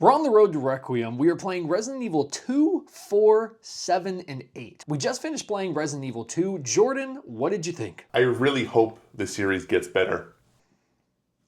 We're on the road to Requiem. We are playing Resident Evil 2, 4, 7, and 8. We just finished playing Resident Evil 2. Jordan, what did you think? I really hope the series gets better.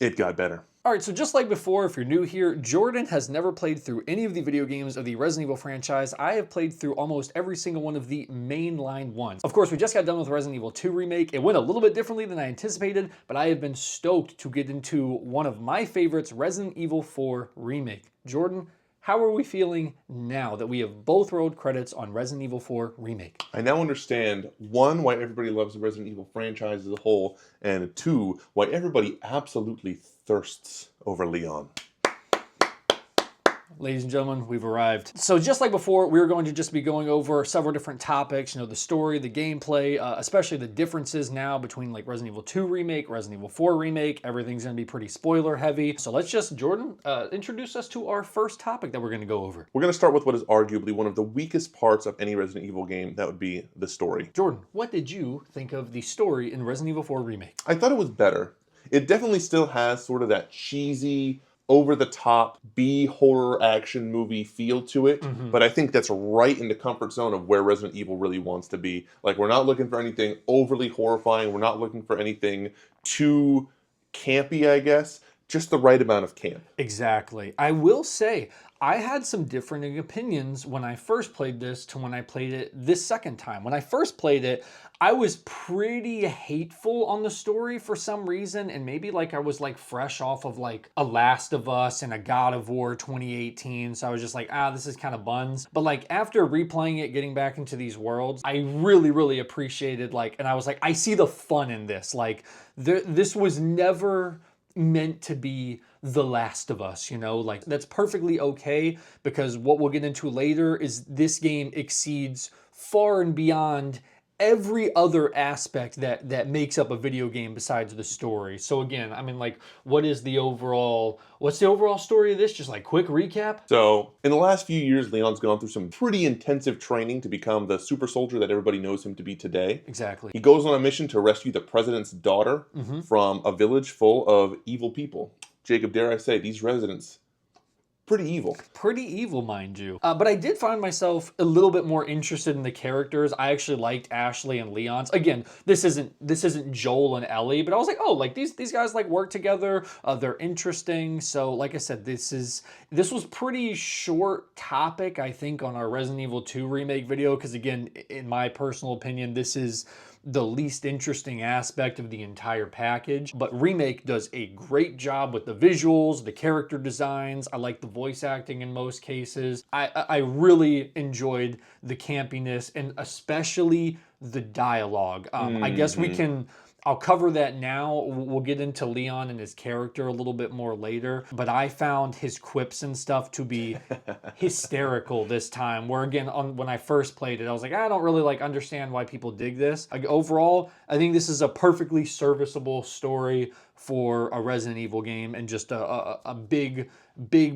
It got better. All right, so just like before, if you're new here, Jordan has never played through any of the video games of the Resident Evil franchise. I have played through almost every single one of the mainline ones. Of course, we just got done with Resident Evil 2 Remake. It went a little bit differently than I anticipated, but I have been stoked to get into one of my favorites, Resident Evil 4 Remake. Jordan, how are we feeling now that we have both rolled credits on Resident Evil 4 Remake? I now understand, one, why everybody loves the Resident Evil franchise as a whole, and two, why everybody absolutely thirsts over Leon. Ladies and gentlemen, we've arrived. So just like before, we're going to just be going over several different topics, the story, the gameplay, especially the differences now between like Resident Evil 2 Remake, Resident Evil 4 Remake. Everything's gonna be pretty spoiler heavy. So let's just, Jordan, introduce us to our first topic that we're gonna go over. We're gonna start with what is arguably one of the weakest parts of any Resident Evil game. That would be the story. Jordan, what did you think of the story in Resident Evil 4 Remake? I thought it was better. It definitely still has sort of that cheesy, over-the-top B-horror action movie feel to it, but I think that's right in the comfort zone of where Resident Evil really wants to be. Like, we're not looking for anything overly horrifying, we're not looking for anything too campy, I guess. Just the right amount of camp. Exactly. I will say, I had some different opinions when I first played this to when I played it this second time. When I first played it, I was pretty hateful on the story for some reason, and maybe like I was like fresh off of like a Last of Us and a God of War 2018, so I was just like, this is kind of buns. But like after replaying it, getting back into these worlds, I really appreciated and I was like, I see the fun in this. Like this was never meant to be The Last of Us, like that's perfectly okay, because what we'll get into later is this game exceeds far and beyond every other aspect that makes up a video game besides the story. So again, I mean, like, what's the overall story of this? Just like quick recap. So in the last few years, Leon's gone through some pretty intensive training to become the super soldier that everybody knows him to be today. Exactly. He goes on a mission to rescue the president's daughter from a village full of evil people. Jacob, dare I say, these residents, pretty evil. Pretty evil, mind you. But I did find myself a little bit more interested in the characters. I actually liked Ashley and Leon's. Again, this isn't Joel and Ellie, but I was like, oh, like these guys like work together. They're interesting. So like I said, this was pretty short topic, I think, on our Resident Evil 2 Remake video, because again, in my personal opinion, this is the least interesting aspect of the entire package. But Remake does a great job with the visuals, the character designs. I like the voice acting in most cases. I really enjoyed the campiness and especially the dialogue. I guess I'll cover that now. We'll get into Leon and his character a little bit more later. But I found his quips and stuff to be hysterical this time. Where again, when I first played it, I was like, I don't really understand why people dig this. Overall, I think this is a perfectly serviceable story for a Resident Evil game and just a big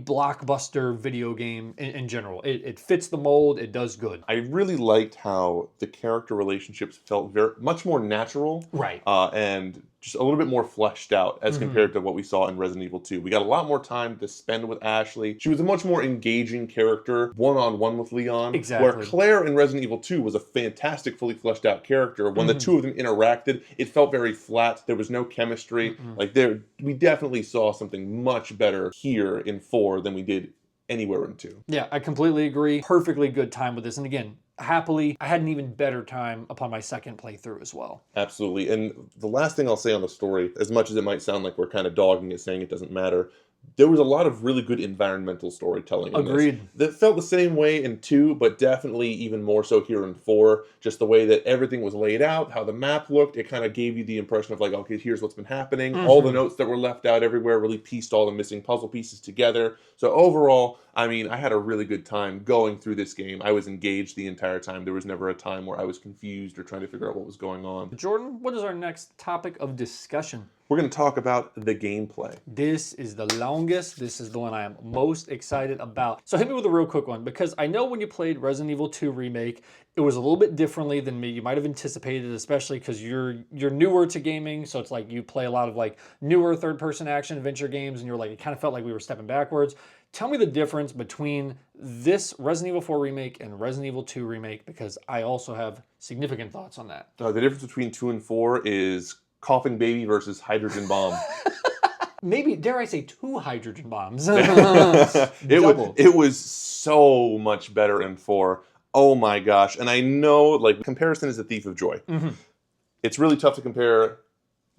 blockbuster video game in general. It fits the mold, it does good. I really liked how the character relationships felt much more natural. Right. And just a little bit more fleshed out as compared to what we saw in Resident Evil 2. We got a lot more time to spend with Ashley. She was a much more engaging character, one-on-one with Leon. Exactly. Where Claire in Resident Evil 2 was a fantastic, fully fleshed out character. When the two of them interacted, it felt very flat. There was no chemistry. We definitely saw something much better here in 4 than we did anywhere in 2. Yeah, I completely agree. Perfectly good time with this. And again, happily, I had an even better time upon my second playthrough as well. Absolutely. And the last thing I'll say on the story, as much as it might sound like we're kind of dogging it, saying it doesn't matter, there was a lot of really good environmental storytelling in Agreed. this. That felt the same way in 2, but definitely even more so here in 4. Just the way that everything was laid out, how the map looked, it kind of gave you the impression of like, okay, here's what's been happening. All the notes that were left out everywhere really pieced all the missing puzzle pieces together. So overall, I mean, I had a really good time going through this game. I was engaged the entire time. There was never a time where I was confused or trying to figure out what was going on. Jordan, what is our next topic of discussion? We're going to talk about the gameplay. This is the longest. This is the one I am most excited about. So hit me with a real quick one, because I know when you played Resident Evil 2 Remake, it was a little bit differently than me. You might have anticipated, especially because you're newer to gaming. So it's like you play a lot of like newer third-person action adventure games, and you're like, it kind of felt like we were stepping backwards. Tell me the difference between this Resident Evil 4 remake and Resident Evil 2 remake, because I also have significant thoughts on that. The difference between 2 and 4 is coughing baby versus hydrogen bomb. Maybe, dare I say, 2 hydrogen bombs. It was so much better in 4. Oh my gosh. And I know, like, comparison is the thief of joy. It's really tough to compare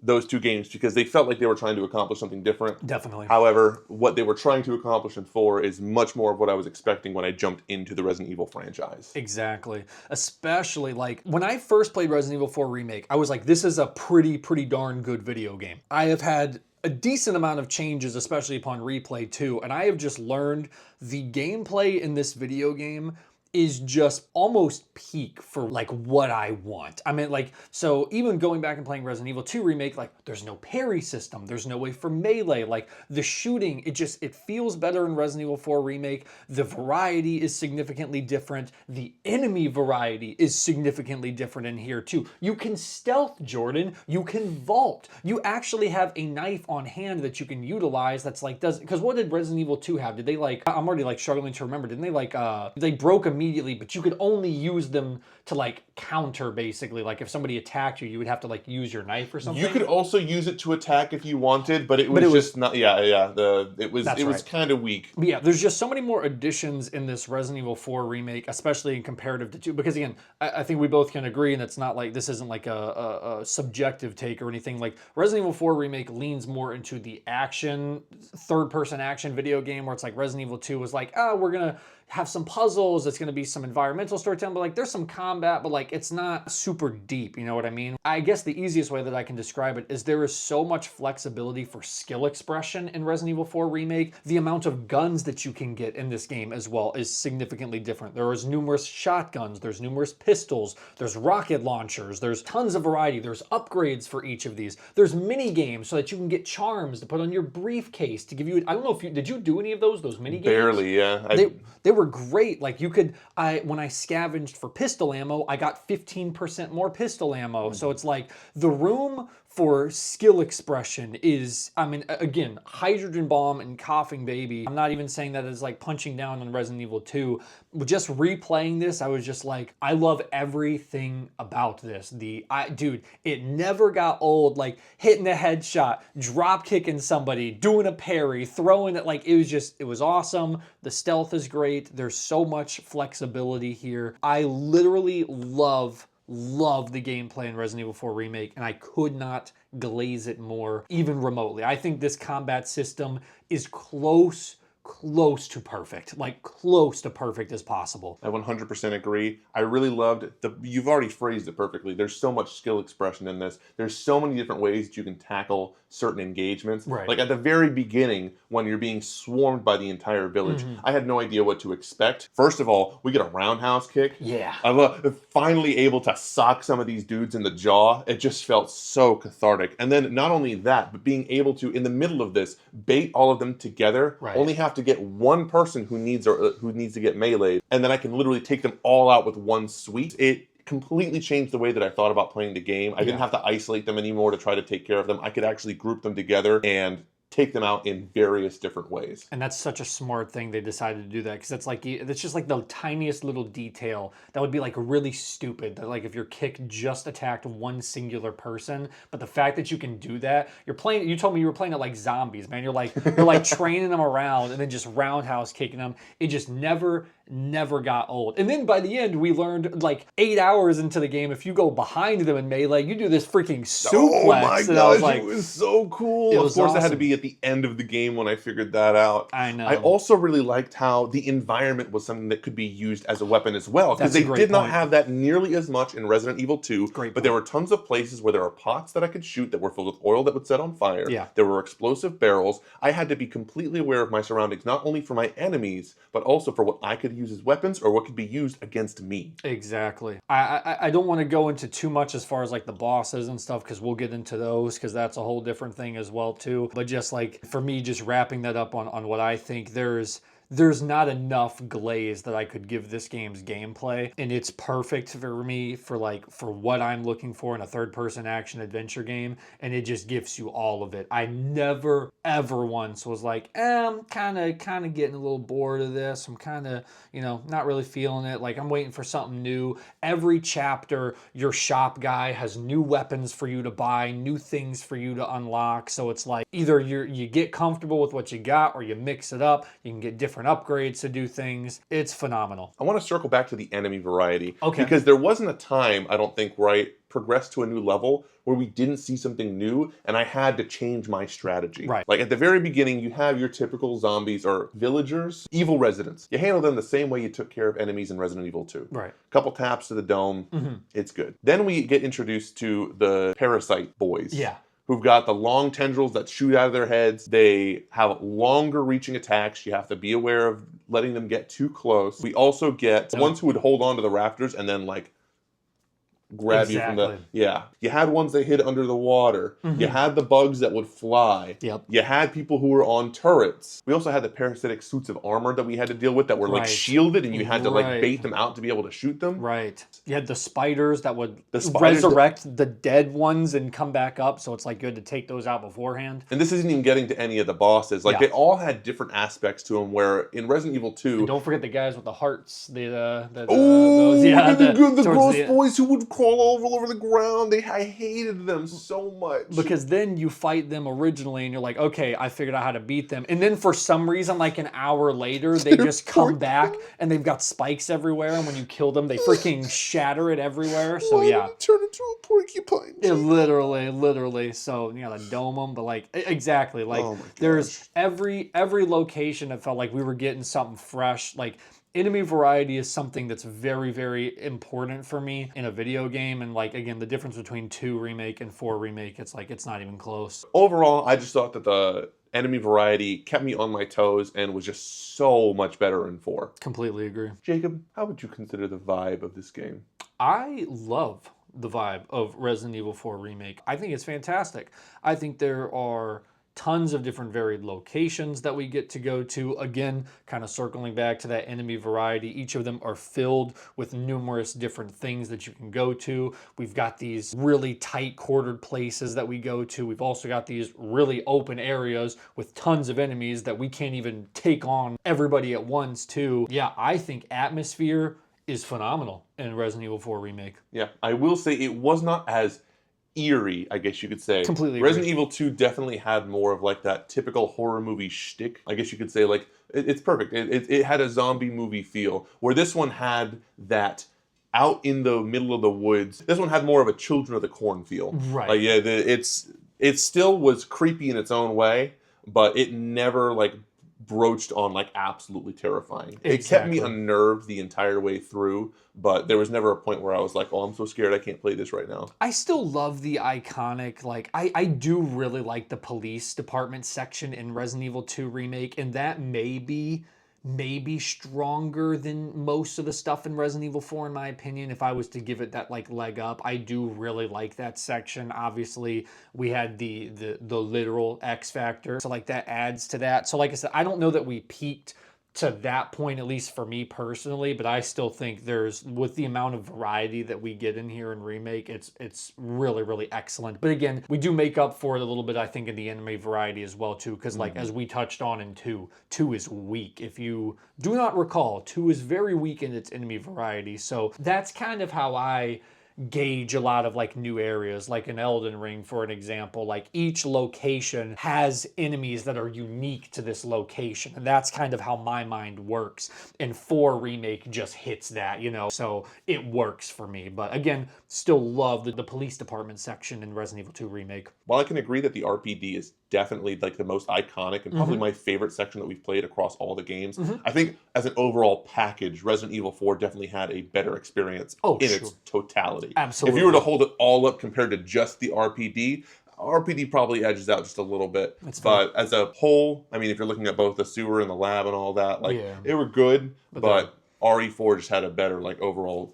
those two games because they felt like they were trying to accomplish something different. Definitely. However, what they were trying to accomplish in 4 is much more of what I was expecting when I jumped into the Resident Evil franchise. Exactly. Especially, like, when I first played Resident Evil 4 Remake, I was like, this is a pretty darn good video game. I have had a decent amount of changes, especially upon replay too, and I have just learned the gameplay in this video game is just almost peak for like what I want. I mean, like, so even going back and playing Resident Evil 2 Remake, like, there's no parry system, there's no way for melee, like the shooting, it feels better in Resident Evil 4 Remake. The variety is significantly different. The enemy variety is significantly different in here too. You can stealth, Jordan, you can vault. You actually have a knife on hand that you can utilize that's like, because what did Resident Evil 2 have? Did they like, I'm already like struggling to remember, didn't they like, they broke immediately, but you could only use them to like counter, basically. Like if somebody attacked you, you would have to like use your knife or something. You could also use it to attack if you wanted, but it was just not. It was kind of weak. But yeah, there's just so many more additions in this Resident Evil 4 remake, especially in comparative to 2. Because again, I think we both can agree, and it's not like this isn't like a subjective take or anything. Like Resident Evil 4 remake leans more into the action, third-person action video game, where it's like Resident Evil 2 was like, oh, we're gonna have some puzzles, it's gonna be some environmental storytelling, but like there's some combat, but like it's not super deep, you know what I mean? I guess the easiest way that I can describe it is there is so much flexibility for skill expression in Resident Evil 4 Remake. The amount of guns that you can get in this game as well is significantly different. There is numerous shotguns, there's numerous pistols, there's rocket launchers, there's tons of variety, there's upgrades for each of these. There's mini games so that you can get charms to put on your briefcase to give you, I don't know if did you do any of those mini games? Barely, yeah. They were great. Like you could, when I scavenged for pistol ammo, I got 15% more pistol ammo. So it's like the room for skill expression is, I mean, again, hydrogen bomb and coughing baby. I'm not even saying that as like punching down on Resident Evil 2. Just replaying this, I was just like, I love everything about this. Dude, it never got old. Like hitting a headshot, drop kicking somebody, doing a parry, throwing it. Like it was awesome. The stealth is great. There's so much flexibility here. I literally love the gameplay in Resident Evil 4 Remake, and I could not glaze it more, even remotely. I think this combat system is close to perfect, like close to perfect as possible. I 100% agree. I really loved you've already phrased it perfectly. There's so much skill expression in this. There's so many different ways that you can tackle certain engagements. Right. Like at the very beginning, when you're being swarmed by the entire village, I had no idea what to expect. First of all, we get a roundhouse kick. Yeah. I love finally able to sock some of these dudes in the jaw. It just felt so cathartic. And then not only that, but being able to, in the middle of this, bait all of them together, only have to get one person who needs to get meleeed, and then I can literally take them all out with one sweep. It completely changed the way that I thought about playing the game. I didn't have to isolate them anymore to try to take care of them. I could actually group them together and take them out in various different ways. And that's such a smart thing they decided to do that, because that's just like the tiniest little detail that would be like really stupid, that like if your kick just attacked one singular person, but the fact that you can do that, you told me you were playing it like zombies, man. You're like training them around and then just roundhouse kicking them. It just never got old. And then by the end, we learned like 8 hours into the game, if you go behind them in melee, you do this freaking suplex. Oh my gosh, like, it was so cool. Of course, it had to be at the end of the game when I figured that out. I know. I also really liked how the environment was something that could be used as a weapon as well, because they did not have that nearly as much in Resident Evil 2. But there were tons of places where there were pots that I could shoot that were filled with oil that would set on fire. Yeah. There were explosive barrels. I had to be completely aware of my surroundings, not only for my enemies, but also for what I could use as weapons or what could be used against me. Exactly. I don't want to go into too much as far as like the bosses and stuff, because we'll get into those, because that's a whole different thing as well too. But just like for me, just wrapping that up on what I think, there's there's not enough glaze that I could give this game's gameplay, and it's perfect for me for what I'm looking for in a third-person action adventure game, and it just gives you all of it. I never ever once was like, I'm kind of getting a little bored of this. I'm kind of, not really feeling it. Like, I'm waiting for something new. Every chapter, your shop guy has new weapons for you to buy, new things for you to unlock. So it's like either you get comfortable with what you got, or you mix it up. You can get different upgrades to do things. It's phenomenal. I want to circle back to the enemy variety. Okay. Because there wasn't a time, I don't think, where I progressed to a new level where we didn't see something new and I had to change my strategy. Right. Like at the very beginning, you have your typical zombies or villagers, evil residents. You handle them the same way you took care of enemies in Resident Evil 2. Right. Couple taps to the dome, it's good. Then we get introduced to the parasite boys. Yeah. Who've got the long tendrils that shoot out of their heads. They have longer reaching attacks. You have to be aware of letting them get too close. We also get ones who would hold on to the rafters and then like grab you from the... Yeah. You had ones that hid under the water. You had the bugs that would fly. Yep. You had people who were on turrets. We also had the parasitic suits of armor that we had to deal with that were like shielded and you had to like bait them out to be able to shoot them. Right. You had the spiders that would resurrect the dead ones and come back up, so it's like good to take those out beforehand. And this isn't even getting to any of the bosses. Like they all had different aspects to them where in Resident Evil 2... And don't forget the guys with the hearts. The the gross boys who would crawl all over the ground. I hated them so much. Because then you fight them originally and you're like, okay, I figured out how to beat them. And then for some reason, like an hour later, they just come back and they've got spikes everywhere. And when you kill them, they freaking shatter it everywhere. So yeah. Turn into a porcupine. It literally. So you gotta dome them, but like exactly. Like there's every location that felt like we were getting something fresh. Like enemy variety is something that's very, very important for me in a video game. And like, again, the difference between 2 Remake and 4 Remake, it's like, it's not even close. Overall, I just thought that the enemy variety kept me on my toes and was just so much better in 4. Completely agree. Jacob, how would you consider the vibe of this game? I love the vibe of Resident Evil 4 Remake. I think it's fantastic. I think there are tons of different varied locations that we get to go to. Again, kind of circling back to that enemy variety, each of them are filled with numerous different things that you can go to. We've got these really tight quartered places that we go to. We've also got these really open areas with tons of enemies that we can't even take on everybody at once too. Yeah, I think atmosphere is phenomenal in Resident Evil 4 Remake. Yeah, I will say it was not as eerie, I guess you could say. Completely agree. Resident Evil 2 definitely had more of like that typical horror movie shtick. I guess you could say like, it's perfect. It had a zombie movie feel, where this one had that out in the middle of the woods. This one had more of a Children of the Corn feel. Right. Like, yeah, it still was creepy in its own way, but it never like broached on like absolutely terrifying. Exactly. It kept me unnerved the entire way through, but there was never a point where I was like, oh, I'm so scared I can't play this right now. I still love the iconic, like, I do really like the police department section in Resident Evil 2 Remake, and that may be stronger than most of the stuff in Resident Evil 4, in my opinion, if I was to give it that, like, leg up. I do really like that section. Obviously, we had the literal X Factor, so, like, that adds to that. So, like I said, I don't know that we peaked to that point, at least for me personally, but I still think there's, with the amount of variety that we get in here in Remake, it's really, really excellent. But again, we do make up for it a little bit, I think, in the enemy variety as well, too, because like, as we touched on in 2 is weak. If you do not recall, 2 is very weak in its enemy variety, so that's kind of how I gauge a lot of like new areas, like in Elden Ring, for an example. Like each location has enemies that are unique to this location, and that's kind of how my mind works. And 4 Remake just hits that, so it works for me. But again, still love the police department section in Resident Evil 2 Remake. While I can agree that the RPD is definitely like the most iconic and probably my favorite section that we've played across all the games, I think as an overall package, Resident Evil 4 definitely had a better experience in its totality. Absolutely. If you were to hold it all up compared to just the RPD probably edges out just a little bit. But as a whole, I mean, if you're looking at both the sewer and the lab and all that, like they were good, but RE4 just had a better like overall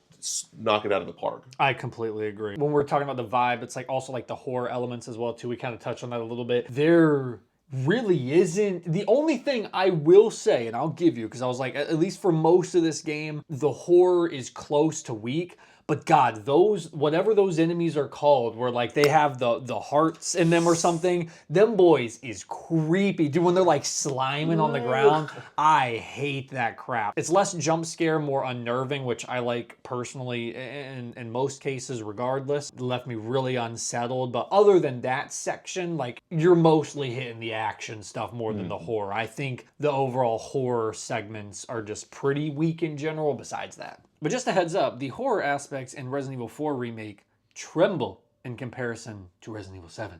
knock it out of the park. I completely agree. When we're talking about the vibe, it's like also like the horror elements as well too. We kind of touched on that a little bit. There really isn't. The only thing I will say, and I'll give you, because I was like, at least for most of this game, the horror is close to weak. But God, those, whatever those enemies are called, where like they have the hearts in them or something, them boys is creepy. Dude, when they're like sliming on the ground, I hate that crap. It's less jump scare, more unnerving, which I like personally in most cases regardless. It left me really unsettled. But other than that section, like you're mostly hitting the action stuff more than the horror. I think the overall horror segments are just pretty weak in general besides that. But just a heads up, the horror aspects in Resident Evil 4 Remake tremble in comparison to Resident Evil 7.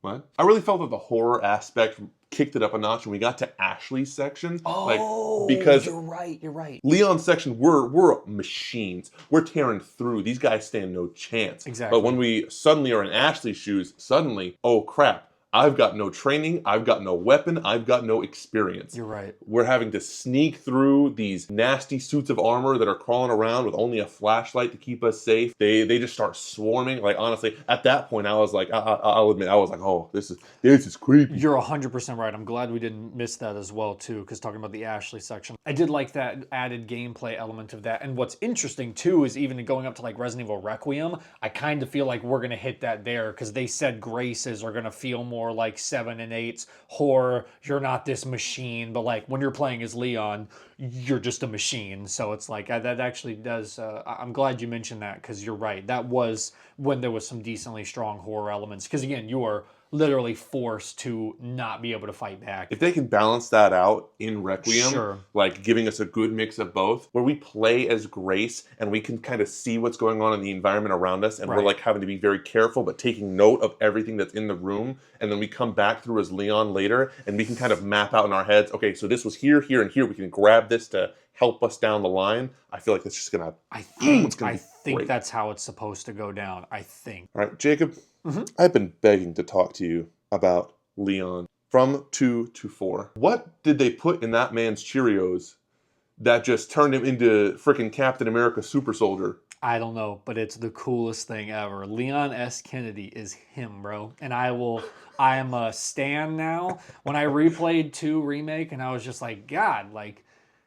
What? I really felt that the horror aspect kicked it up a notch when we got to Ashley's section. Oh, because you're right. Leon's section, we're machines. We're tearing through. These guys stand no chance. Exactly. But when we suddenly are in Ashley's shoes, suddenly, oh crap. I've got no training, I've got no weapon, I've got no experience. You're right. We're having to sneak through these nasty suits of armor that are crawling around with only a flashlight to keep us safe. They just start swarming. Like honestly, at that point, I was like, I'll admit, I was like, oh, this is creepy. You're 100% right. I'm glad we didn't miss that as well too, because talking about the Ashley section, I did like that added gameplay element of that. And what's interesting too is even going up to like Resident Evil Requiem, I kind of feel like we're gonna hit that there because they said graces are gonna feel more like 7 and 8's horror. You're not this machine, but like when you're playing as Leon, you're just a machine. So it's like that actually does. I'm glad you mentioned that because you're right. That was when there was some decently strong horror elements. Because again, you are literally forced to not be able to fight back. If they can balance that out in Requiem, sure, like giving us a good mix of both, where we play as Grace and we can kind of see what's going on in the environment around us, and we're like having to be very careful but taking note of everything that's in the room, and then we come back through as Leon later and we can kind of map out in our heads, okay, so this was here, here, and here. We can grab this to help us down the line. I feel like that's just gonna. I think great. That's how it's supposed to go down. I think. All right, Jacob. I've been begging to talk to you about Leon from 2 to 4. What did they put in that man's Cheerios that just turned him into freaking Captain America Super Soldier? I don't know, but it's the coolest thing ever. Leon S. Kennedy is him, bro. And I am a stan now. When I replayed 2 Remake and I was just like, God, like,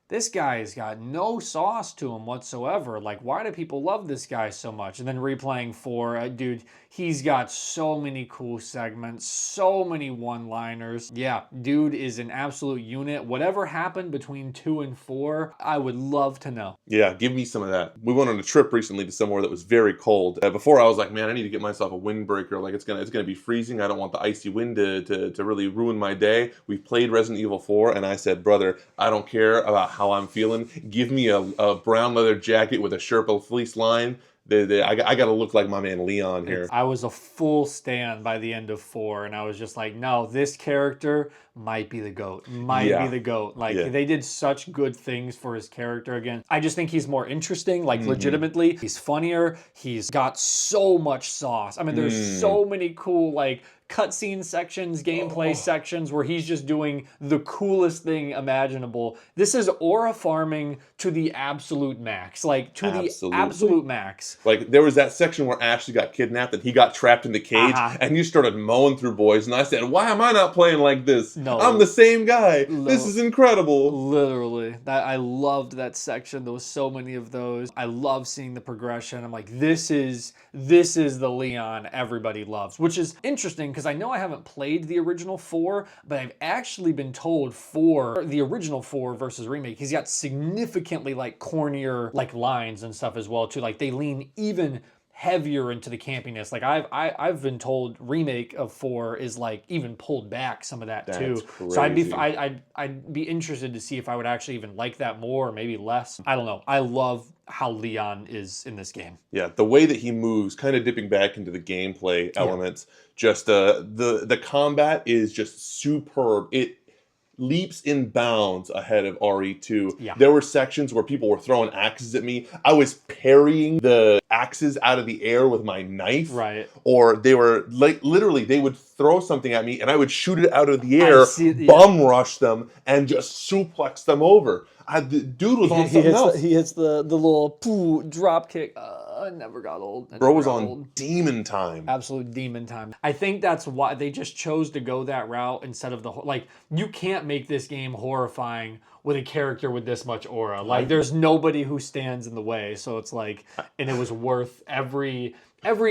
this guy's got no sauce to him whatsoever. Like, why do people love this guy so much? And then replaying 4, dude, he's got so many cool segments, so many one-liners. Yeah, dude is an absolute unit. Whatever happened between 2 and 4, I would love to know. Yeah, give me some of that. We went on a trip recently to somewhere that was very cold. Before I was like, man, I need to get myself a windbreaker. Like it's gonna be freezing. I don't want the icy wind to really ruin my day. We played Resident Evil 4, and I said, brother, I don't care about how I'm feeling. Give me a brown leather jacket with a Sherpa fleece line. I got to look like my man Leon here. I was a full stan by the end of 4, and I was just like, no, this character might be the GOAT. Might be the GOAT. Like, they did such good things for his character again. I just think he's more interesting, like, legitimately. He's funnier. He's got so much sauce. I mean, there's so many cool, like, cutscene sections, gameplay sections where he's just doing the coolest thing imaginable. This is aura farming to the absolute max. Like, to the absolute max. Like, there was that section where Ashley got kidnapped and he got trapped in the cage, and you started mowing through boys, and I said, why am I not playing like this? No. I'm the same guy. This is incredible. Literally. I loved that section. There was so many of those. I love seeing the progression. I'm like, this is the Leon everybody loves, which is interesting because I know I haven't played the original 4, but I've actually been told for the original 4 versus Remake, he's got significantly like cornier like lines and stuff as well too. Like they lean even heavier into the campiness. Like I've been told Remake of 4 is like even pulled back some of that too. Crazy. So I'd be interested to see if I would actually even like that more or maybe less. I don't know. I love how Leon is in this game. Yeah, the way that he moves, kind of dipping back into the gameplay elements, just the combat is just superb. It leaps in bounds ahead of RE2. Yeah. There were sections where people were throwing axes at me. I was parrying the axes out of the air with my knife. Right. Or they were like literally they would throw something at me and I would shoot it out of the air, bum rush them, and just suplex them over. The dude was on something else. He hits the little poo drop kick. It never got old. It Bro never was got on old. demon time. Absolute demon time. I think that's why they just chose to go that route instead of like, you can't make this game horrifying with a character with this much aura. Like, there's nobody who stands in the way. So it's like, and it was worth every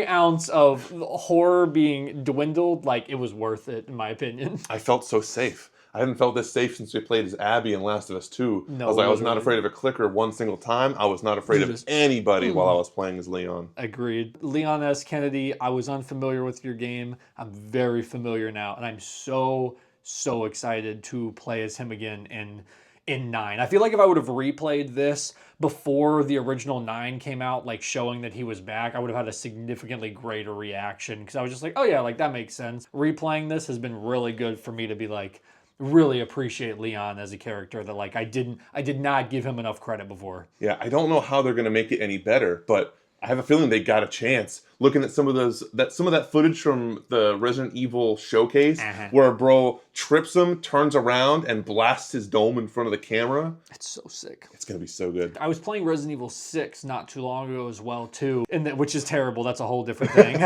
ounce of horror being dwindled. Like, it was worth it, in my opinion. I felt so safe. I haven't felt this safe since we played as Abby in Last of Us 2. No, I was like, I was not literally. afraid of a clicker one single time. I was not afraid of anybody while I was playing as Leon. Agreed. Leon S. Kennedy, I was unfamiliar with your game. I'm very familiar now, and I'm so excited to play as him again in 9. I feel like if I would have replayed this before the original 9 came out, like showing that he was back, I would have had a significantly greter reaction, because I was just like, oh yeah, like that makes sense. Replaying this has been really good for me to be like, really appreciate Leon as a character that like I did not give him enough credit before. Yeah, I don't know how they're going to make it any better, but I have a feeling they got a chance. Looking at some of that footage from the Resident Evil showcase, where bro trips him, turns around, and blasts his dome in front of the camera. It's so sick. It's gonna be so good. I was playing Resident Evil 6 not too long ago as well too, which is terrible. That's a whole different thing.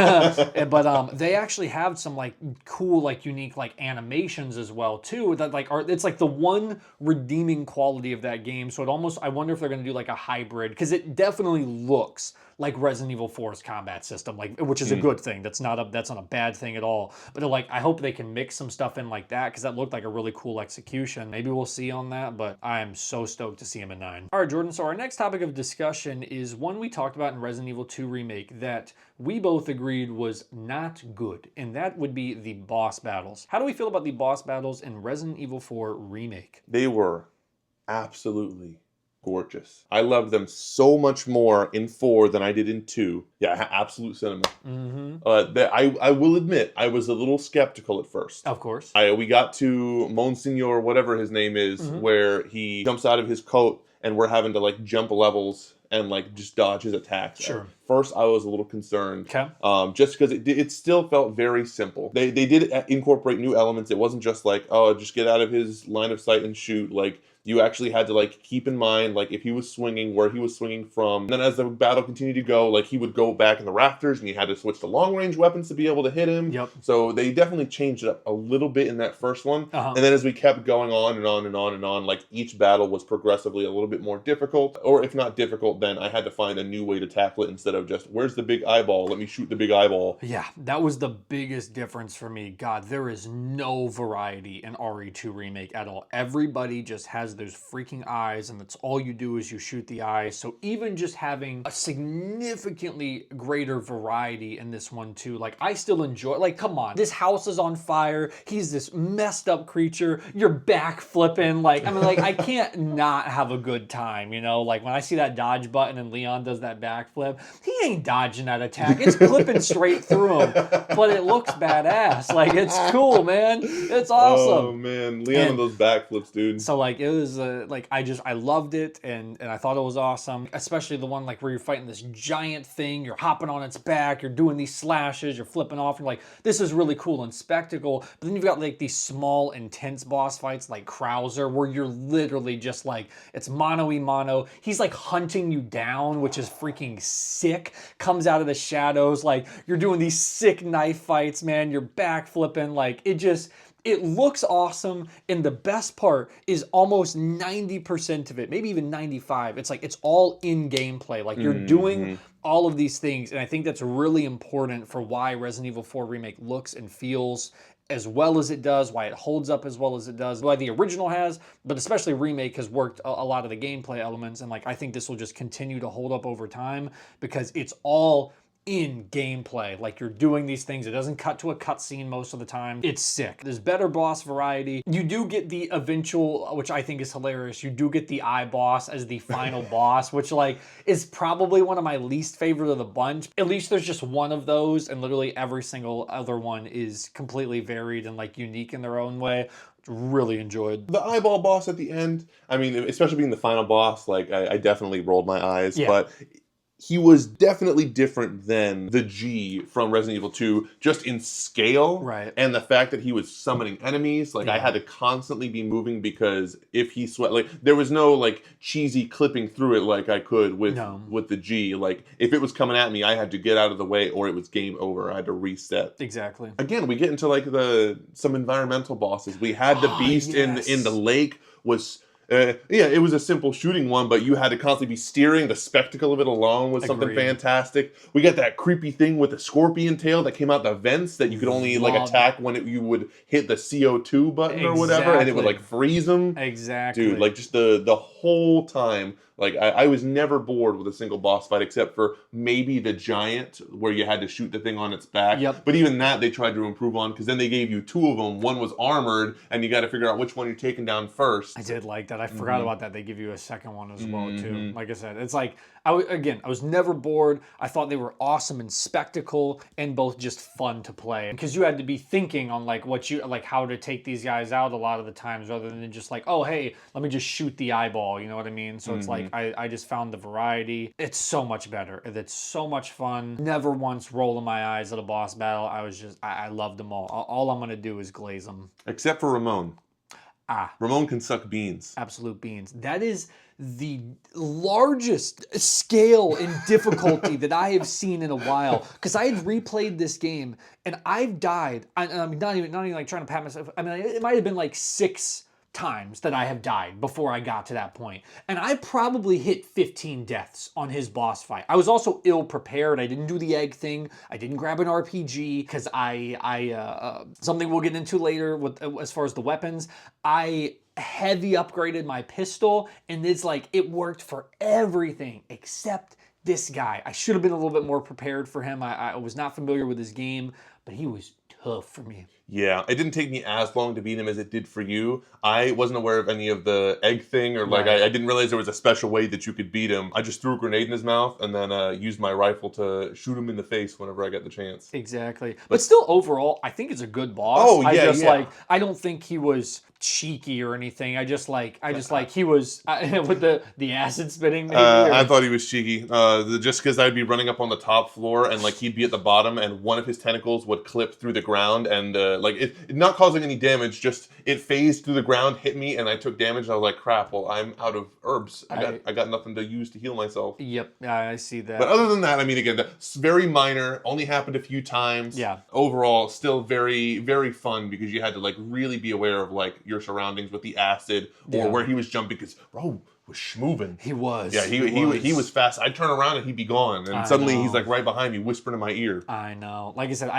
But they actually have some like cool, like unique, like animations as well too. That like it's like the one redeeming quality of that game. So I wonder if they're gonna do like a hybrid, because it definitely looks like Resident Evil 4's combat system, like, which is a good thing. That's not a bad thing at all. But like, I hope they can mix some stuff in like that, because that looked like a really cool execution. Maybe we'll see on that, but I am so stoked to see him in 9. All right, Jordan. So our next topic of discussion is one we talked about in Resident Evil 2 Remake that we both agreed was not good, and that would be the boss battles. How do we feel about the boss battles in Resident Evil 4 Remake? They were absolutely gorgeous. I loved them so much more in 4 than I did in 2. Yeah, absolute cinema. I will admit, I was a little skeptical at first. Of course. We got to Monsignor, whatever his name is, where he jumps out of his coat and we're having to like jump levels and like just dodge his attacks. Sure. At first, I was a little concerned. Okay. Just because it still felt very simple. They did incorporate new elements. It wasn't just like, oh, just get out of his line of sight and shoot. Like, you actually had to like keep in mind like if he was swinging, where he was swinging from. And then as the battle continued to go, like he would go back in the rafters and you had to switch to long range weapons to be able to hit him. Yep. So they definitely changed it up a little bit in that first one. And then as we kept going on and on and on and on, like each battle was progressively a little bit more difficult. Or if not difficult, then I had to find a new way to tackle it instead of just, where's the big eyeball? Let me shoot the big eyeball. Yeah, that was the biggest difference for me. God, there is no variety in RE2 Remake at all. Everybody just has those freaking eyes, and that's all you do is you shoot the eyes. So even just having a significantly greater variety in this one too, like I still enjoy, like come on, this house is on fire, he's this messed up creature, you're back flipping, like I mean, like I can't not have a good time, you know? Like when I see that dodge button and Leon does that backflip, he ain't dodging that attack, it's clipping straight through him, but it looks badass. Like it's cool, man, it's awesome. Oh man, Leon and those backflips, dude. So like it was like I loved it, and I thought it was awesome, especially the one like where you're fighting this giant thing, you're hopping on its back, you're doing these slashes, you're flipping off, you're like, this is really cool and spectacle. But then you've got like these small intense boss fights like Krauser, where you're literally just like, it's mano-y-mano, he's like hunting you down, which is freaking sick, comes out of the shadows, like you're doing these sick knife fights, man, you're back flipping, like it looks awesome, and the best part is almost 90% of it, maybe even 95%, it's like it's all in gameplay. Like you're doing all of these things, and I think that's really important for why Resident Evil 4 Remake looks and feels as well as it does, why it holds up as well as it does, why the original has, but especially Remake has worked a lot of the gameplay elements, and like I think this will just continue to hold up over time because it's all in gameplay. Like you're doing these things, it doesn't cut to a cutscene most of the time. It's sick. There's better boss variety. You do get the eventual, which I think is hilarious, you do get the eye boss as the final boss, which like is probably one of my least favorite of the bunch. At least there's just one of those, and literally every single other one is completely varied and like unique in their own way. Really enjoyed the eyeball boss at the end. I mean, especially being the final boss, like I definitely rolled my eyes, but he was definitely different than the G from Resident Evil 2, just in scale. Right. And the fact that he was summoning enemies. Like, I Yeah. had to constantly be moving because if he sweat, like, there was no, like, cheesy clipping through it like I could with the G. Like, if it was coming at me, I had to get out of the way or it was game over. I had to reset. Exactly. Again, we get into, like, some environmental bosses. We had the beast in the lake was... yeah, it was a simple shooting one, but you had to constantly be steering. The spectacle of it alone was something fantastic. We got that creepy thing with the scorpion tail that came out the vents that you could only like attack when you would hit the CO2 button or whatever, and it would like freeze them. Exactly. Dude, like just the whole time. Like, I was never bored with a single boss fight except for maybe the giant where you had to shoot the thing on its back. Yep. But even that they tried to improve on because then they gave you two of them. One was armored and you got to figure out which one you're taking down first. I did like that. I forgot about that. They give you a second one as well, too. Like I said, it's like, I was never bored. I thought they were awesome in spectacle and both just fun to play. Because you had to be thinking on like how to take these guys out a lot of the times rather than just like, oh, hey, let me just shoot the eyeball. You know what I mean? So it's like, I just found the variety. It's so much better. It's so much fun. Never once rolling my eyes at a boss battle. I loved them all. All I'm going to do is glaze them. Except for Ramon. Ramon can suck beans. Absolute beans. That is the largest scale in difficulty that I have seen in a while. Because I had replayed this game and I've died. I'm not even like trying to pat myself. I mean, it might have been like 6 times that I have died before I got to that point. And I probably hit 15 deaths on his boss fight. I was also ill prepared. I didn't do the egg thing. I didn't grab an RPG because something we'll get into later with as far as the weapons. I heavy upgraded my pistol and it's like it worked for everything except this guy. I should have been a little bit more prepared for him. I was not familiar with his game, but he was tough for me. Yeah, it didn't take me as long to beat him as it did for you. I wasn't aware of any of the egg thing, or like I didn't realize there was a special way that you could beat him. I just threw a grenade in his mouth and then used my rifle to shoot him in the face whenever I got the chance. Exactly. But still, overall, I think it's a good boss. Oh, yeah, I don't think he was cheeky or anything. I just like he was with the acid spitting. Maybe, I thought he was cheeky. Just because I'd be running up on the top floor and like he'd be at the bottom and one of his tentacles would clip through the ground and like it not causing any damage, just it phased through the ground, hit me, and I took damage. And I was like, crap. Well, I'm out of herbs. I got nothing to use to heal myself. Yep, I see that. But other than that, I mean, again, that's very minor. Only happened a few times. Yeah. Overall, still very, very fun because you had to like really be aware of like your surroundings with the acid or where he was jumping because bro was schmoving. He was. Yeah, he was fast. I'd turn around and he'd be gone, and suddenly he's like right behind me, whispering in my ear. I know. Like I said,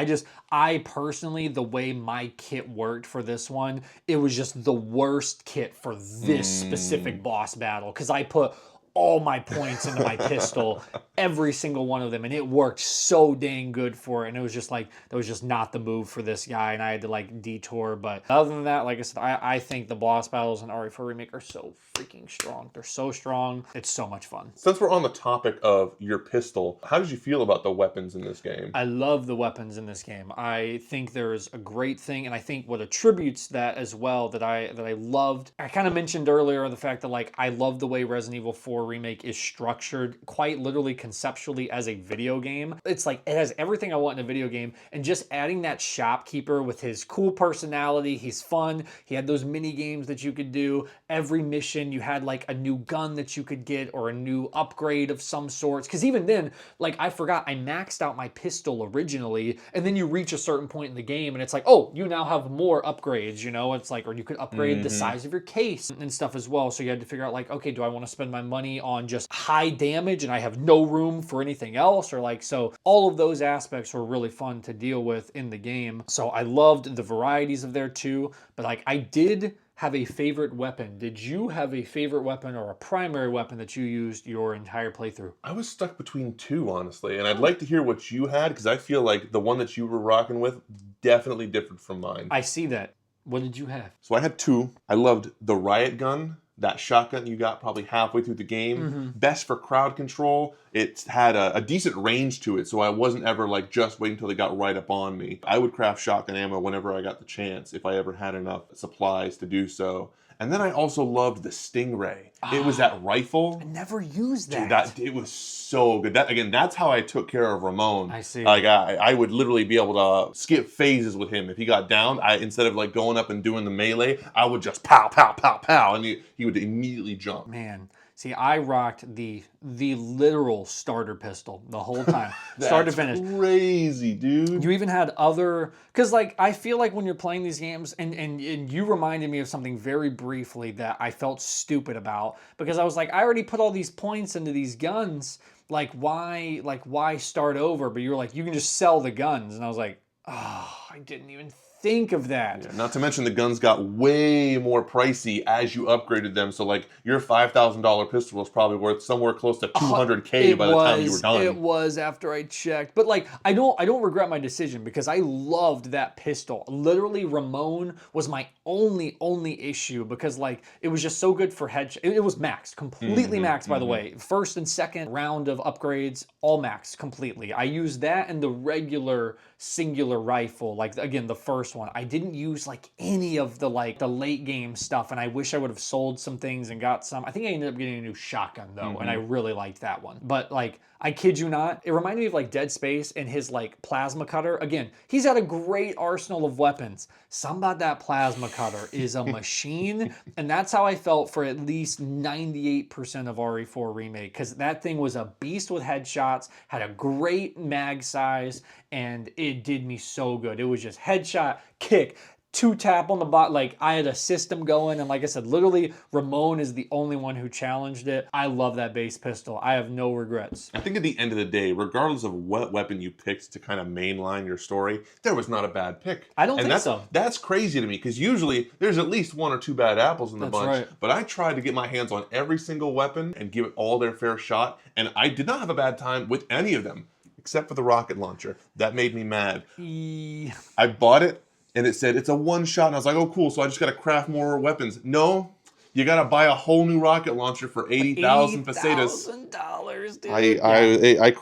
I personally, the way my kit worked for this one, it was just the worst kit for this specific boss battle because I put all my points into my pistol, every single one of them, and it worked so dang good for it. And it was just like, that was just not the move for this guy, and I had to like detour. But other than that, like I said, I think the boss battles in RE4 Remake are so freaking strong. They're so strong. It's so much fun. Since we're on the topic of your pistol, how did you feel about the weapons in this game? I love the weapons in this game. I think there's a great thing, and I think what attributes that as well that I loved. I kind of mentioned earlier the fact that like I love the way Resident Evil 4 Remake is structured quite literally conceptually as a video game. It's like it has everything I want in a video game, and just adding that shopkeeper with his cool personality. He's fun. He had those mini games that you could do. Every mission you had like a new gun that you could get or a new upgrade of some sorts. Because even then, like I forgot I maxed out my pistol originally, and then you reach a certain point in the game and it's like, oh, you now have more upgrades, you know? It's like, or you could upgrade the size of your case and stuff as well. So you had to figure out like, okay, do I want to spend my money on just high damage and I have no room for anything else? Or like, so all of those aspects were really fun to deal with in the game. So I loved the varieties of there too, but like I did have a favorite weapon. Did you have a favorite weapon or a primary weapon that you used your entire playthrough? I was stuck between two, honestly, and I'd like to hear what you had because I feel like the one that you were rocking with definitely differed from mine. I see that. What did you have? So I had two. I loved the riot gun, that shotgun you got probably halfway through the game. Best for crowd control. It had a decent range to it, so I wasn't ever like just waiting until they got right up on me. I would craft shotgun ammo whenever I got the chance, if I ever had enough supplies to do so. And then I also loved the Stingray. It was that rifle. I never used that. Dude, it was so good. That's how I took care of Ramon. I see. Like I would literally be able to skip phases with him. If he got down, instead of like going up and doing the melee, I would just pow, pow, pow, pow, and he would immediately jump. Man, see, I rocked the literal starter pistol the whole time, start to finish. Crazy, dude. You even had other, because like I feel like when you're playing these games, and you reminded me of something very briefly that I felt stupid about, because I was like, I already put all these points into these guns, like why start over? But you were like, you can just sell the guns, and I was like, oh, I didn't even think of that. Yeah, not to mention the guns got way more pricey as you upgraded them. So like your $5,000 pistol was probably worth somewhere close to $200K by the time you were done. It was after I checked. But like I don't regret my decision because I loved that pistol. Literally Ramon was my only issue because like it was just so good for headshot. It was maxed, completely maxed by the way. First and second round of upgrades all maxed completely. I used that and the regular singular rifle, like again the first one. I didn't use like any of the late game stuff, and I wish I would have sold some things and got some. I think I ended up getting a new shotgun though, and I really liked that one. But like I kid you not, it reminded me of like Dead Space and his like plasma cutter. Again, he's got a great arsenal of weapons. Something about that plasma cutter is a machine, and that's how I felt for at least 98% of RE4 Remake, because that thing was a beast with headshots, had a great mag size, and it did me so good. It was just headshot, kick, 2-tap on the bot. Like I had a system going, and like I said, literally Ramon is the only one who challenged it. I love that base pistol. I have no regrets. I think at the end of the day, regardless of what weapon you picked to kind of mainline your story, there was not a bad pick. I don't think so. That's crazy to me because usually there's at least 1 or 2 bad apples in the bunch. Right. But I tried to get my hands on every single weapon and give it all their fair shot, and I did not have a bad time with any of them except for the rocket launcher. That made me mad. I bought it. And it said, it's a one-shot. And I was like, oh, cool. So I just got to craft more weapons. No, you got to buy a whole new rocket launcher for 80,000 pesetas. $80,000, dude.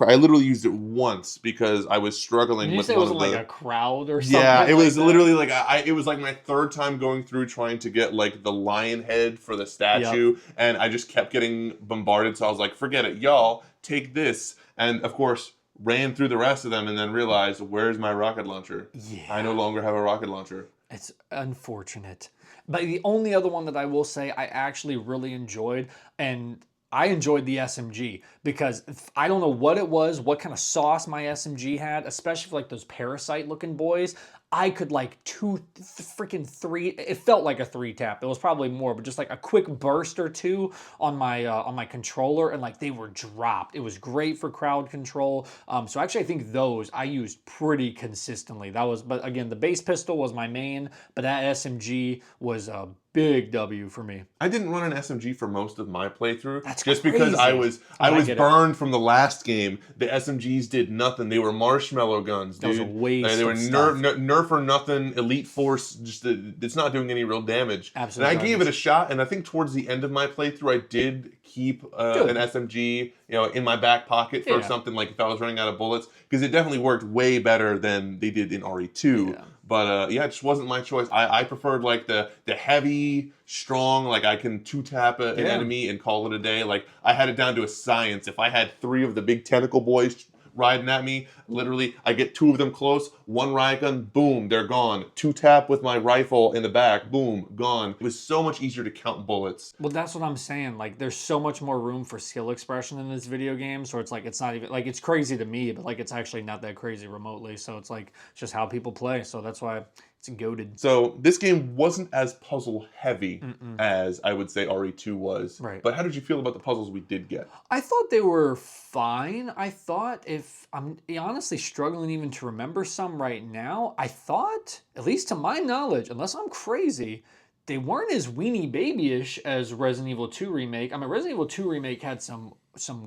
I literally used it once because I was struggling with one of the... Did you say it was like a crowd or something? Yeah, it was literally like, it was like my 3rd time going through trying to get like the lion head for the statue. Yep. And I just kept getting bombarded. So I was like, forget it. Y'all, take this. And of course... ran through the rest of them and then realized, where's my rocket launcher? Yeah. I no longer have a rocket launcher. It's unfortunate. But the only other one that I will say I actually really enjoyed, and I enjoyed the SMG because I don't know what it was, what kind of sauce my SMG had, especially for like those parasite looking boys. I could like 2, freaking 3. It felt like a 3-tap. It was probably more, but just like a quick burst or 2 on my controller, and like they were dropped. It was great for crowd control. So actually, I think those I used pretty consistently. But again, the base pistol was my main, but that SMG was a big W for me. I didn't run an SMG for most of my playthrough. That's just crazy. Because I was burned from the last game. The SMGs did nothing. They were marshmallow guns, dude. That was a waste. They were nerf or nothing. Elite Force. Just it's not doing any real damage. Absolutely. And I gave it a shot, and I think towards the end of my playthrough, I did keep an SMG, in my back pocket for something like if I was running out of bullets, because it definitely worked way better than they did in RE2. Yeah. But it just wasn't my choice. I preferred like the heavy, strong, like I can 2-tap an enemy and call it a day. Like I had it down to a science. If I had 3 of the big tentacle boys riding at me, literally I get 2 of them close, 1 riot gun, boom, they're gone. 2-tap with my rifle in the back, boom, gone. It was so much easier to count bullets. Well, that's what I'm saying. Like there's so much more room for skill expression in this video game, so it's like it's not even like it's crazy to me, but like it's actually not that crazy remotely. So it's like it's just how people play. So that's why it's goated. So this game wasn't as puzzle heavy as I would say RE2 was. Right. But how did you feel about the puzzles we did get? I thought they were fine. I thought, if I'm honestly struggling even to remember some right now, I thought, at least to my knowledge, unless I'm crazy, they weren't as weenie babyish as Resident Evil 2 Remake. I mean, Resident Evil 2 Remake had some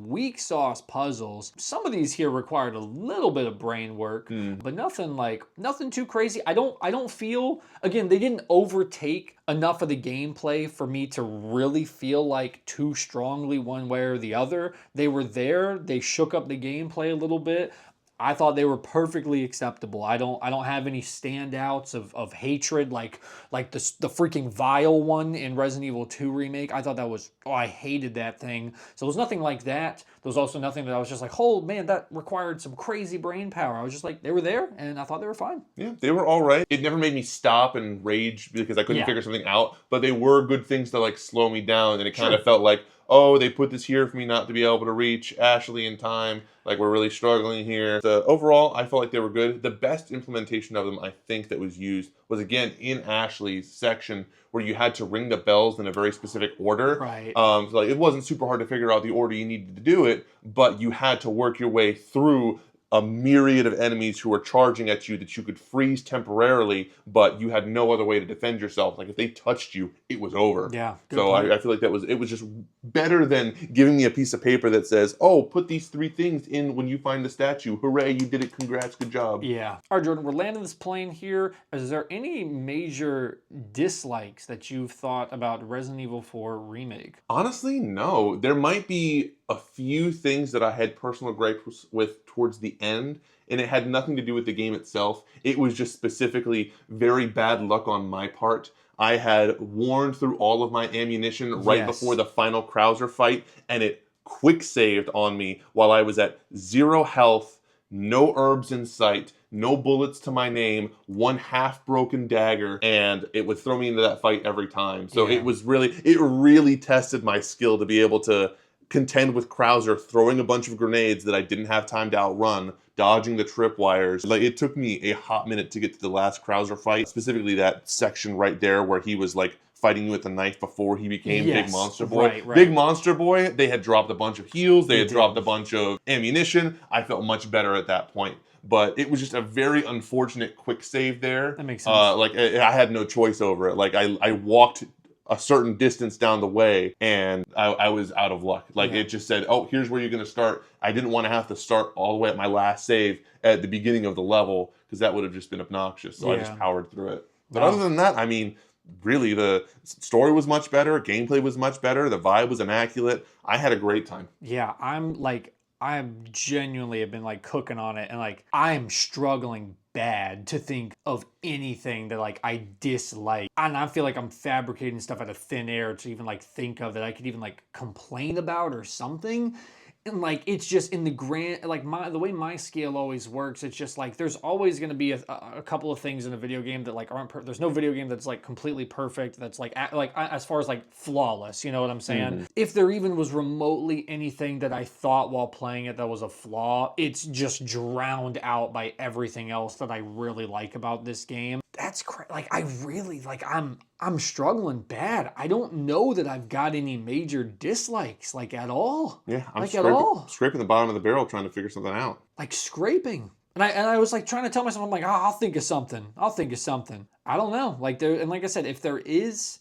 weak sauce puzzles. Some of these here required a little bit of brain work, but nothing too crazy. I don't feel, again, they didn't overtake enough of the gameplay for me to really feel like too strongly one way or the other. They were there, they shook up the gameplay a little bit. I thought they were perfectly acceptable. I don't have any standouts of hatred like the freaking Vile one in Resident Evil 2 Remake. I thought that was, oh, I hated that thing. So there was nothing like that. There was also nothing that I was just like, oh man, that required some crazy brain power. I was just like, they were there and I thought they were fine. Yeah, they were all right. It never made me stop and rage because I couldn't figure something out, but they were good things to like slow me down, and it kind of felt like, oh, they put this here for me not to be able to reach Ashley in time. Like, we're really struggling here. Overall, I felt like they were good. The best implementation of them, I think, that was used was, again, in Ashley's section where you had to ring the bells in a very specific order. Right. So like, it wasn't super hard to figure out the order you needed to do it, but you had to work your way through a myriad of enemies who were charging at you that you could freeze temporarily, but you had no other way to defend yourself. Like, if they touched you, it was over. Yeah. So I feel like it was just better than giving me a piece of paper that says, oh, put these 3 things in when you find the statue. Hooray, you did it. Congrats, good job. Yeah. All right, Jordan, we're landing this plane here. Is there any major dislikes that you've thought about Resident Evil 4 Remake? Honestly, no. There might be a few things that I had personal gripes with towards the end, and it had nothing to do with the game itself. It was just specifically very bad luck on my part. I had worn through all of my ammunition right before the final Krauser fight, and it quick saved on me while I was at 0 health, no herbs in sight, no bullets to my name, 1 half-broken dagger, and it would throw me into that fight every time. So it really tested my skill to be able to contend with Krauser throwing a bunch of grenades that I didn't have time to outrun, dodging the tripwires. Like, it took me a hot minute to get to the last Krauser fight, specifically that section right there where he was like fighting you with a knife before he became Big Monster Boy. Big Monster Boy, they had dropped a bunch of heals, they had dropped a bunch of ammunition. I felt much better at that point. But it was just a very unfortunate quick save there. That makes sense. Like, I had no choice over it. Like, I walked a certain distance down the way and I was out of luck. Like, it just said, oh, here's where you're going to start. I didn't want to have to start all the way at my last save at the beginning of the level because that would have just been obnoxious. So I just powered through it. But other than that, I mean, really, the story was much better. Gameplay was much better. The vibe was immaculate. I had a great time. Yeah, I genuinely have been like cooking on it, and like I am struggling bad to think of anything that like I dislike. And I feel like I'm fabricating stuff out of thin air to even like think of that I could even like complain about or something. And like, it's just in the grand, like the way my scale always works, it's just like, there's always going to be a couple of things in a video game that like aren't, there's no video game that's like completely perfect. That's like as far as like flawless, you know what I'm saying? If there even was remotely anything that I thought while playing it that was a flaw, it's just drowned out by everything else that I really like about this game. That's crazy. Like, I really, like, I'm struggling bad. I don't know that I've got any major dislikes, like, at all. Yeah, I'm like, at all. Scraping the bottom of the barrel trying to figure something out. Like, scraping. And I was, like, trying to tell myself, I'm like, oh, I'll think of something. I'll think of something. I don't know. Like, there, and like I said, if there is,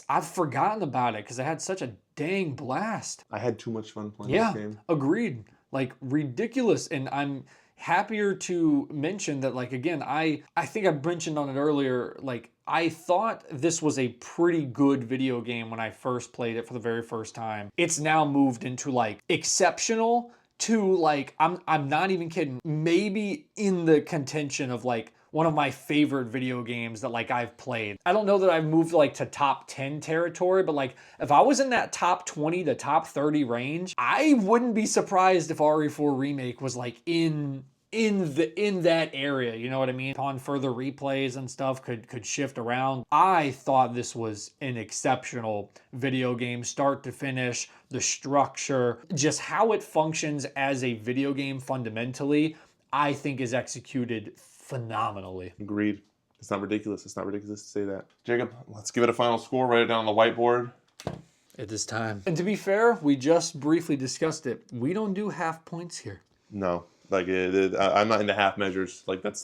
I've forgotten about it because I had such a dang blast. I had too much fun playing this game. Agreed. Like, ridiculous. And I'm happier to mention that, like, again, I think I mentioned on it earlier, like, I thought this was a pretty good video game when I first played it for the very first time. It's now moved into like exceptional to like, I'm not even kidding, maybe in the contention of like one of my favorite video games that like I've played. I don't know that I've moved like to top 10 territory, but like if I was in that top 20 to top 30 range, I wouldn't be surprised if RE4 Remake was like in that area, you know what I mean? Upon further replays and stuff could shift around. I thought this was an exceptional video game, start to finish, the structure, just how it functions as a video game fundamentally, I think is executed phenomenally. Agreed. It's not ridiculous. It's not ridiculous to say that. Jacob, let's give it a final score. Write it down on the whiteboard. It is time. And to be fair, we just briefly discussed it. We don't do half points here. No. Like, I'm not into half measures. Like, that's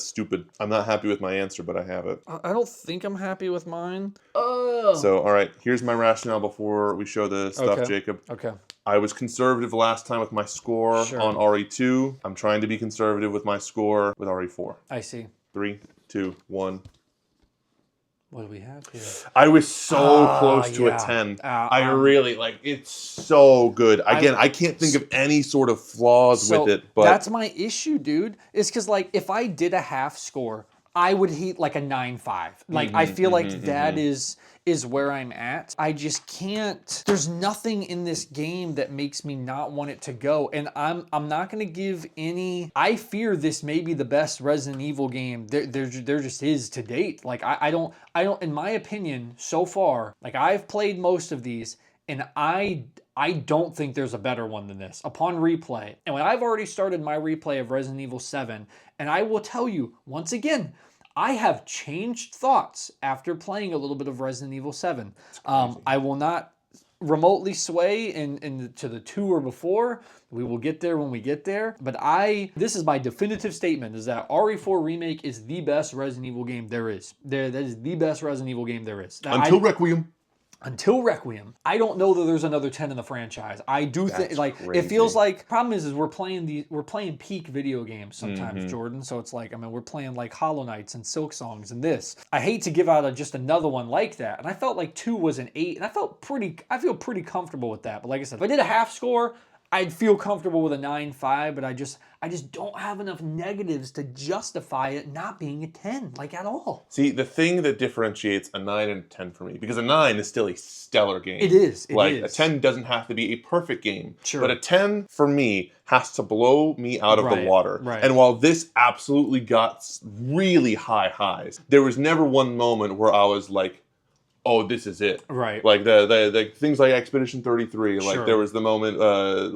stupid. I'm not happy with my answer, but I have it. I don't think I'm happy with mine. So, all right, here's my rationale before we show the stuff, Jacob. Okay. I was conservative last time with my score on RE2. I'm trying to be conservative with my score with RE4. I see. 3, 2, 1. What do we have here? I was so close to a 10. I really like. It's so good. Again, I can't think of any sort of flaws with it. But that's my issue, dude. Is because like if I did a half score, I would hit like a 9.5. Like I feel like that is where I'm at. I just can't. There's nothing in this game that makes me not want it to go. And I'm not gonna give any. I fear this may be the best Resident Evil game there just is to date. Like I don't. In my opinion, so far, like I've played most of these, and I don't think there's a better one than this upon replay. And when I've already started my replay of Resident Evil 7, and I will tell you once again, I have changed thoughts after playing a little bit of Resident Evil 7. I will not remotely sway to the 2 or before. We will get there when we get there. But this is my definitive statement, is that RE4 Remake is the best Resident Evil game there is. That is the best Resident Evil game there is. Until Requiem. Until Requiem. I don't know that there's another 10 in the franchise. I do think like crazy. It feels like problem is we're playing peak video games sometimes, Jordan. So it's like, I mean, we're playing like Hollow Knights and Silk Songs and this. I hate to give out just another one like that. And I felt like 2 was an 8, and I feel pretty comfortable with that. But like I said, if I did a half score, I'd feel comfortable with a 9.5, but I just don't have enough negatives to justify it not being a 10, like at all. See, the thing that differentiates a 9 and a 10 for me, because a 9 is still a stellar game. It is. A 10 doesn't have to be a perfect game. Sure. But a 10, for me, has to blow me out of the water. Right. And while this absolutely got really high highs, there was never one moment where I was like, oh, this is it. Right. Like the things like Expedition 33, like Sure. there was the moment,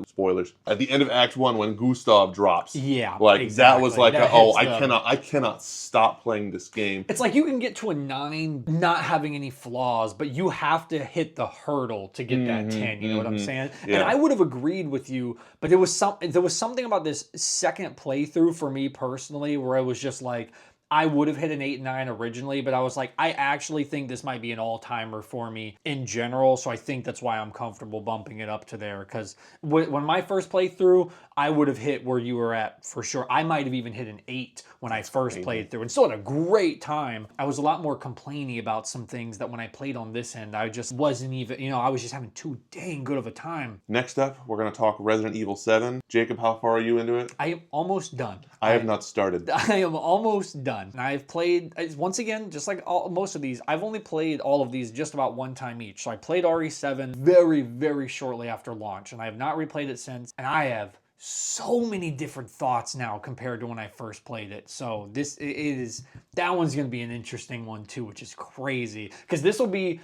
spoilers, at the end of Act 1 when Gustav drops. Yeah. Like exactly. that was like, that I cannot stop playing this game. It's like you can get to a 9 not having any flaws, but you have to hit the hurdle to get that 10. You know what I'm saying? Yeah. And I would have agreed with you, but there was something about this second playthrough for me personally where I was just like, I would have hit an 8 and 9 originally, but I was like, I actually think this might be an all-timer for me in general, so I think that's why I'm comfortable bumping it up to there, because when my first playthrough, I would have hit where you were at for sure. I might have even hit an 8 when I first played through, and still had a great time. I was a lot more complaining about some things that when I played on this end, I just wasn't even, I was just having too dang good of a time. Next up, we're going to talk Resident Evil 7. Jacob, how far are you into it? I am almost done. I have not started. I am almost done. And I've played, once again, just like most of these, I've only played all of these just about one time each. So I played RE7 very, very shortly after launch, and I have not replayed it since. And I have so many different thoughts now compared to when I first played it. So that one's going to be an interesting one too, which is crazy. Because this will be,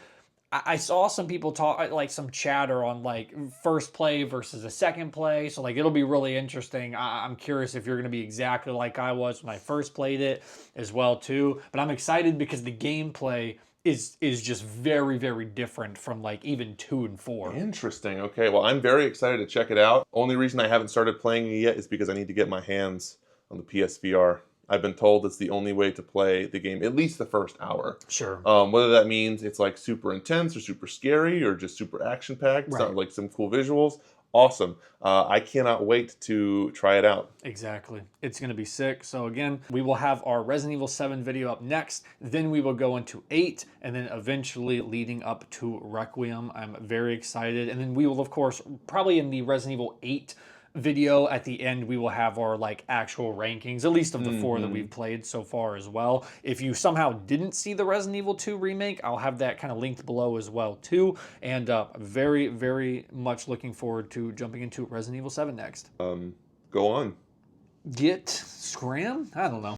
I saw some people talk, like some chatter on like first play versus a second play. So like it'll be really interesting. I'm curious if you're going to be exactly like I was when I first played it as well too. But I'm excited because the gameplay is just very, very different from like even 2 and 4. Interesting. Okay, well, I'm very excited to check it out. Only reason I haven't started playing it yet is because I need to get my hands on the PSVR. I've been told it's the only way to play the game, at least the first hour. Sure. Whether that means it's like super intense or super scary or just super action-packed, Right. sounds like some cool visuals. Awesome. I cannot wait to try it out. Exactly. It's going to be sick. So again, we will have our Resident Evil 7 video up next. Then we will go into 8 and then eventually leading up to Requiem. I'm very excited. And then we will, of course, probably in the Resident Evil 8 video at the end, we will have our like actual rankings, at least of the 4 that we've played so far as well. If you somehow didn't see the Resident Evil 2 remake, I'll have that kind of linked below as well too. And very, very much looking forward to jumping into Resident Evil 7 next. Go on. Get Scram? I don't know.